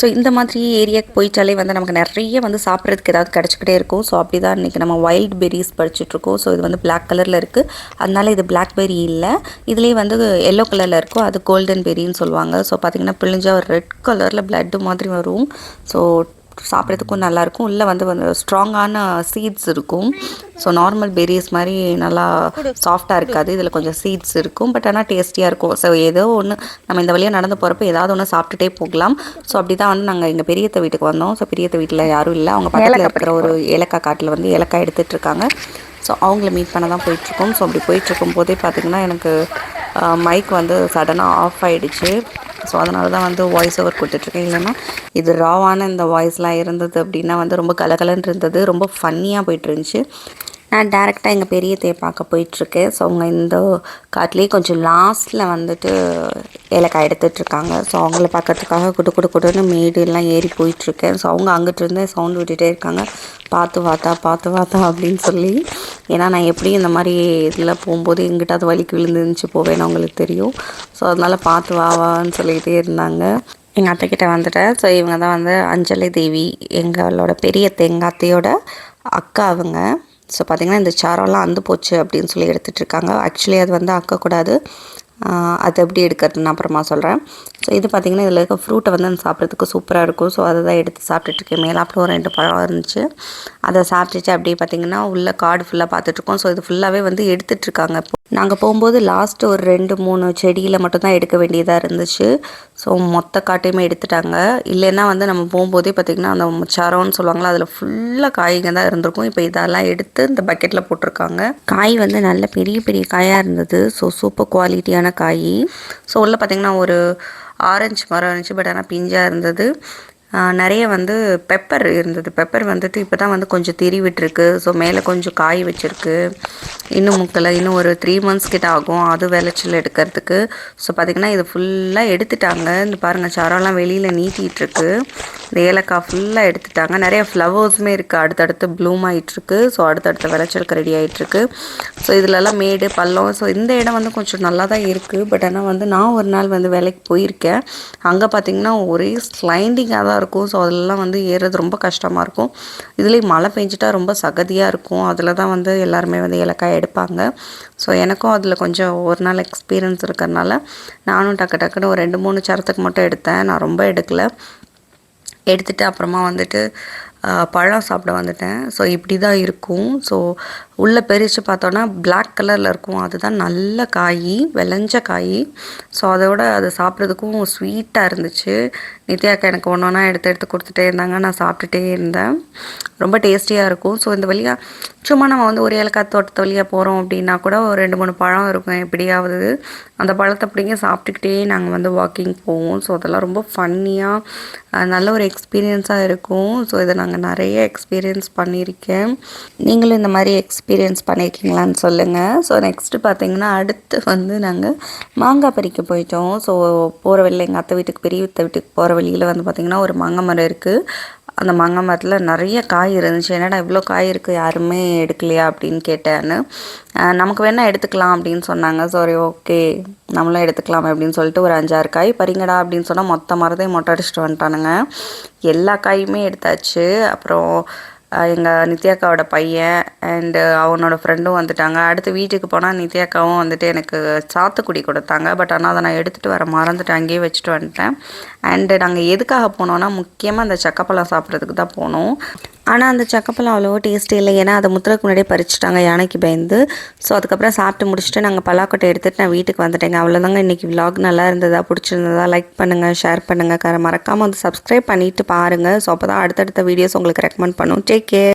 So இந்த மாதிரி ஏரியாவுக்கு போயிட்டாலே வந்து நமக்கு நிறைய வந்து சாப்பிட்றதுக்கு ஏதாவது கிடச்சிக்கிட்டே இருக்கும். ஸோ அப்படி தான் இன்றைக்கி நம்ம வைல்ட் பெரிஸ் படிச்சுட்ருக்கோம். ஸோ இது வந்து பிளாக் கலரில் இருக்குது, அதனால இது பிளாக்பெரி இல்லை. இதுலேயே வந்து எல்லோ கலரில் இருக்கும், அது கோல்டன் பெரின்னு சொல்லுவாங்க. ஸோ பார்த்திங்கன்னா பிழிஞ்சால் ஒரு ரெட் கலரில் பிளட்டு மாதிரி வரும். ஸோ சாப்பிட்றதுக்கும் நல்லாயிருக்கும். உள்ளே வந்து ஸ்ட்ராங்கான சீட்ஸ் இருக்கும். ஸோ நார்மல் பெரிஸ் மாதிரி நல்லா சாஃப்டாக இருக்காது, இதில் கொஞ்சம் சீட்ஸ் இருக்கும். பட் ஆனால் டேஸ்டியாக இருக்கும். ஸோ ஏதோ ஒன்று நம்ம இந்த வழியாக நடந்து போகிறப்ப ஏதாவது ஒன்று சாப்பிட்டுட்டே போகலாம். ஸோ அப்படி தான் வந்து நாங்கள் எங்கள் பெரியத்த வீட்டுக்கு வந்தோம். ஸோ பெரியத்த வீட்டில் யாரும் இல்லை, அவங்க பக்கத்தில் இருக்கிற ஒரு ஏலக்காய் காட்டில் வந்து ஏலக்காய் எடுத்துகிட்ருக்காங்க. ஸோ அவங்கள மீட் பண்ண தான் போயிட்டுருக்கோம். ஸோ அப்படி போயிட்டுருக்கும் போதே பார்த்திங்கன்னா எனக்கு மைக் வந்து சடனாக ஆஃப் ஆகிடுச்சு. ஸோ அதனால தான் வந்து வாய்ஸ் ஓவர் கொடுத்துட்ருக்கேன். இல்லைன்னா இது ராவான இந்த வாய்ஸ்லாம் இருந்தது அப்படின்னா வந்து ரொம்ப கலகலன்னு இருந்தது, ரொம்ப ஃபன்னியாக போயிட்டுருந்துச்சு. நான் டேரெக்டாக எங்கள் பெரியத்தையை பார்க்க போயிட்டுருக்கேன். ஸோ அவங்க இந்த காட்டிலே கொஞ்சம் லாஸ்ட்டில் வந்துட்டு ஏலக்காய் எடுத்துகிட்ருக்காங்க. ஸோ அவங்கள பார்க்கறதுக்காக குடுன்னு மேடுலாம் ஏறி போயிட்டுருக்கேன். ஸோ அவங்க அங்கிட்டிருந்தே சவுண்ட் விட்டுகிட்டே இருக்காங்க, பார்த்து வாத்தா அப்படின்னு சொல்லி. ஏன்னா நான் எப்படி இந்த மாதிரி இதில் போகும்போது எங்கிட்டாவது வலிக்கு விழுந்துருந்துச்சு போவேன்னு அவங்களுக்கு தெரியும். ஸோ அதனால் பார்த்து வான்னு சொல்லிகிட்டே இருந்தாங்க. எங்கள் அத்தைக்கிட்ட வந்துட்டேன். ஸோ இவங்க தான் வந்து அஞ்சலி தேவி, எங்களோட எங்கள் அத்தையோட அக்கா அவங்க. ஸோ பார்த்திங்கன்னா இந்த சாரெல்லாம் அந்து போச்சு அப்படின்னு சொல்லி எடுத்துகிட்ருக்காங்க. ஆக்சுவலி அது வந்து அக்கக்கூடாது, அது எப்படி எடுக்கிறதுன்னு அப்புறமா சொல்கிறேன். ஸோ இது பார்த்திங்கன்னா இதில் இருக்க ஃப்ரூட்டை வந்து சாப்பிட்றதுக்கு சூப்பராக இருக்கும். ஸோ அதை தான் எடுத்து சாப்பிட்டுட்ருக்கேன். மேலாப்பில் ஒரு 2 பழம் இருந்துச்சு, அதை சாப்பிட்டுட்டு அப்படியே பார்த்திங்கன்னா உள்ள காடு ஃபுல்லாக பார்த்துட்ருக்கோம். ஸோ இது ஃபுல்லாகவே வந்து எடுத்துகிட்ருக்காங்க. நாங்கள் போகும்போது லாஸ்ட்டு ஒரு 2-3 செடியில் மட்டும்தான் எடுக்க வேண்டியதாக இருந்துச்சு. ஸோ மொத்த காட்டையுமே எடுத்துட்டாங்க. இல்லைன்னா வந்து நம்ம போகும்போதே பார்த்திங்கன்னா அந்த சரம்னு சொல்லுவாங்களா, அதில் ஃபுல்லாக காய்ங்க தான் இருந்திருக்கும். இப்போ இதெல்லாம் எடுத்து இந்த பக்கெட்டில் போட்டிருக்காங்க. காய் வந்து நல்ல பெரிய பெரிய காயாக இருந்தது. ஸோ சூப்பர் குவாலிட்டியான காய். ஸோ உள்ளே பார்த்திங்கன்னா ஒரு ஆரஞ்சு மரம் இருந்துச்சு, பட் ஆனால் பிஞ்சாக இருந்தது. நிறைய வந்து பெப்பர் இருந்தது. பெப்பர் வந்துட்டு இப்போ தான் வந்து கொஞ்சம் திரி விட்டுருக்கு. ஸோ மேலே கொஞ்சம் காய் வச்சுருக்கு, இன்னும் முக்கலை, இன்னும் ஒரு 3 months கிட்ட ஆகும் அது விளைச்சல் எடுக்கிறதுக்கு. ஸோ பார்த்திங்கன்னா இது ஃபுல்லாக எடுத்துட்டாங்க. இந்த பாருங்கள் சரம்லாம் வெளியில் நீட்டிகிட்ருக்கு. இந்த ஏலக்காய் ஃபுல்லாக எடுத்துட்டாங்க. நிறைய ஃப்ளவர்ஸுமே இருக்குது, அடுத்தடுத்து ப்ளூம் ஆகிட்டுருக்கு. ஸோ அடுத்தடுத்த விளைச்சலுக்கு ரெடி ஆகிட்டுருக்கு. ஸோ இதிலெல்லாம் மேடு பள்ளம். ஸோ இந்த இடம் வந்து கொஞ்சம் நல்லா தான் இருக்குது. பட் ஆனால் வந்து நான் ஒரு நாள் வந்து வேலைக்கு போயிருக்கேன். அங்கே பார்த்திங்கன்னா ஒரே ஸ்லைண்டிங்காக தான் இருக்கும். ஸோ அதெல்லாம் வந்து ஏறுறது ரொம்ப கஷ்டமாக இருக்கும். இதுலேயும் மழை பெஞ்சிட்டா ரொம்ப சகதியாக இருக்கும். அதில் தான் வந்து எல்லாருமே வந்து ஏலக்காய் எடுப்பாங்க. ஸோ எனக்கும் அதில் கொஞ்சம் ஒரு நாள் எக்ஸ்பீரியன்ஸ் இருக்கிறதுனால நானும் டக்குன்னு ஒரு 2-3 சரத்துக்கு மட்டும் எடுத்தேன். நான் ரொம்ப எடுக்கலை. எடுத்துகிட்டு அப்புறமா வந்துட்டு பழம் சாப்பிட வந்துட்டேன். ஸோ இப்படி தான் இருக்கும். ஸோ உள்ளே பறித்து பார்த்தோன்னா பிளாக் கலரில் இருக்கும், அதுதான் நல்ல காய், விளைஞ்ச காய். ஸோ அதோட அது சாப்பிட்றதுக்கும் ஸ்வீட்டாக இருந்துச்சு. நித்யாக்கா எனக்கு ஒன்றா எடுத்து கொடுத்துட்டே இருந்தாங்க, நான் சாப்பிட்டுட்டே இருந்தேன். ரொம்ப டேஸ்டியாக இருக்கும். ஸோ இந்த வழியாக சும்மா நம்ம வந்து ஒரு ஏலக்காய் தோட்டத்து வழியாக போகிறோம் அப்படின்னா கூட ஒரு 2-3 பழம் இருக்கும் எப்படியாவது. அந்த பழத்தை அப்படிங்க சாப்பிட்டுக்கிட்டே நாங்கள் வந்து வாக்கிங் போவோம். ஸோ அதெல்லாம் ரொம்ப ஃபன்னியாக நல்ல ஒரு எக்ஸ்பீரியன்ஸாக இருக்கும். ஸோ இதை நாங்கள் நிறைய எக்ஸ்பீரியன்ஸ் பண்ணியிருக்கேன். நீங்களும் இந்த மாதிரி எக்ஸ்பீரியன்ஸ் பண்ணியிருக்கீங்களான்னு சொல்லுங்கள். ஸோ நெக்ஸ்ட்டு பார்த்திங்கன்னா அடுத்து வந்து நாங்கள் மாங்காய் பறிக்க போயிட்டோம். ஸோ போகிற வழியில் எங்கள் அத்தை வீட்டுக்கு பெரியத்த வீட்டுக்கு போகிற வழியில் வந்து பார்த்திங்கன்னா ஒரு மாங்காய் மரம் இருக்குது. அந்த மாங்காய் மரத்தில் நிறைய காய் இருந்துச்சு. என்னடா இவ்வளோ காய் இருக்குது, யாருமே எடுக்கலையா அப்படின்னு கேட்டேன்னு. நமக்கு வேணால் எடுத்துக்கலாம் அப்படின்னு சொன்னாங்க. சரி ஓகே நம்மளும் எடுத்துக்கலாம் அப்படின்னு சொல்லிட்டு ஒரு 5-6 காய் பறிங்கடா அப்படின்னு சொன்னால் மொத்த மரத்தையும் மொட்டை அடிச்சிட்டு வந்துட்டானுங்க. எல்லா காயுமே எடுத்தாச்சு. அப்புறம் எங்கள் நித்யாக்காவோட பையன் அண்டு அவனோட ஃப்ரெண்டும் வந்துட்டாங்க. அடுத்து வீட்டுக்கு போனால் நித்யாக்காவும் வந்துட்டு எனக்கு சாத்துக்குடி கொடுத்தாங்க. பட் ஆனால் அதை நான் எடுத்துகிட்டு வர மறந்துட்டு அங்கேயே வச்சுட்டு வந்துட்டேன். அண்டு நாங்கள் எதுக்காக போனோன்னா முக்கியமாக அந்த சக்கப்பழம் சாப்பிட்றதுக்கு தான் போனோம். ஆனால் அந்த சக்கப்பழம் அவ்வளோ டேஸ்ட்டு இல்லை, ஏன்னா அதை முத்துறதுக்கு முன்னாடியே பறிச்சுட்டாங்க யானைக்கு பயந்து. ஸோ அதுக்கப்புறம் சாப்பிட்டு முடிச்சுட்டு நாங்கள் பலாக்கொட்டை எடுத்துகிட்டு நான் வீட்டுக்கு வந்துட்டேங்க. அவ்வளோதாங்க இன்றைக்கி விலாக். நல்லா இருந்ததா, பிடிச்சிருந்ததா லைக் பண்ணுங்கள், ஷேர் பண்ணுங்கள், மறக்காமல் வந்து சப்ஸ்கிரைப் பண்ணிவிட்டு பாருங்கள். ஸோ அப்போ தான் அடுத்தடுத்த வீடியோஸ் உங்களுக்கு ரெக்கமெண்ட் பண்ணும். Take care.